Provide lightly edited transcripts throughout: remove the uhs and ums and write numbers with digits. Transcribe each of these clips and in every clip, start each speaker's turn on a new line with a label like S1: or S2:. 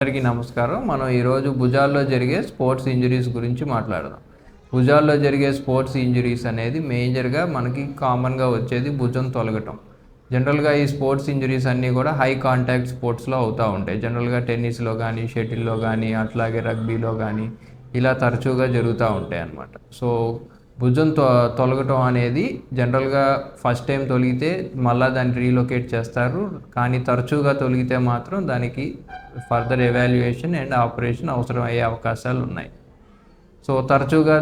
S1: అందరికీ నమస్కారం. మనం ఈరోజు భుజాల్లో జరిగే స్పోర్ట్స్ ఇంజరీస్ గురించి మాట్లాడదాం. భుజాల్లో జరిగే స్పోర్ట్స్ ఇంజరీస్ అనేది మేజర్గా మనకి కామన్గా వచ్చేది భుజం తొలగటం. జనరల్గా ఈ స్పోర్ట్స్ ఇంజరీస్ అన్నీ కూడా హై కాంటాక్ట్ స్పోర్ట్స్లో అవుతూ ఉంటాయి. జనరల్గా టెన్నిస్లో కానీ, షటిల్లో కానీ, అట్లాగే రగ్బీలో కానీ ఇలా తరచుగా జరుగుతూ ఉంటాయి అన్నమాట. సో భుజం తొలగటం అనేది జనరల్గా ఫస్ట్ టైం తొలిగితే మళ్ళీ దాన్ని రీలొకేట్ చేస్తారు. కానీ తరచుగా తొలిగితే మాత్రం దానికి ఫర్దర్ ఎవాల్యుయేషన్ అండ్ ఆపరేషన్ అవసరం అయ్యే అవకాశాలు ఉన్నాయి. సో తరచుగా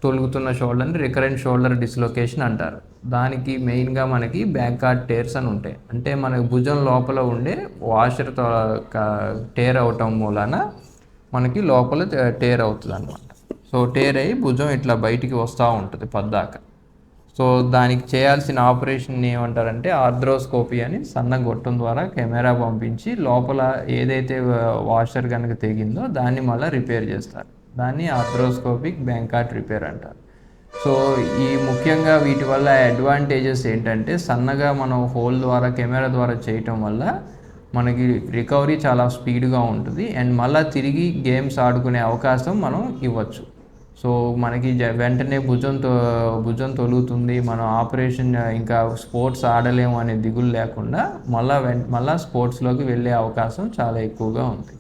S1: తొలుగుతున్న షోల్డర్ని రికరెంట్ షోల్డర్ డిస్లొకేషన్ అంటారు. దానికి మెయిన్గా మనకి బ్యాక్గార్డ్ టేర్స్ అని ఉంటాయి. అంటే మనకి భుజం లోపల ఉండే వాషర్తో టేర్ అవటం మూలాన మనకి లోపల టేర్ అవుతుంది అన్నమాట. సో టేర్ అయ్యి భుజం ఇట్లా బయటికి వస్తూ ఉంటుంది పద్దాక. సో దానికి చేయాల్సిన ఆపరేషన్ ఏమంటారంటే ఆర్థ్రోస్కోపీ అని సన్న గొట్టం ద్వారా కెమెరా పంపించి లోపల ఏదైతే వాషర్ కనుక తెగిందో దాన్ని మళ్ళీ రిపేర్ చేస్తారు. దాన్ని ఆర్థ్రోస్కోపిక్ బ్యాక్గార్డ్ రిపేర్ అంటారు. సో ఈ ముఖ్యంగా వీటి వల్ల అడ్వాంటేజెస్ ఏంటంటే సన్నగా మనం హోల్ ద్వారా కెమెరా ద్వారా చేయటం వల్ల మనకి రికవరీ చాలా స్పీడ్గా ఉంటుంది అండ్ మళ్ళీ తిరిగి గేమ్స్ ఆడుకునే అవకాశం మనం ఇవ్వచ్చు. సో మనకి వెంటనే భుజం తొలుగుతుంది, మనం ఆపరేషన్ ఇంకా స్పోర్ట్స్ ఆడలేము అనే దిగులు లేకుండా మళ్ళీ స్పోర్ట్స్లోకి వెళ్ళే అవకాశం చాలా ఎక్కువగా ఉంది.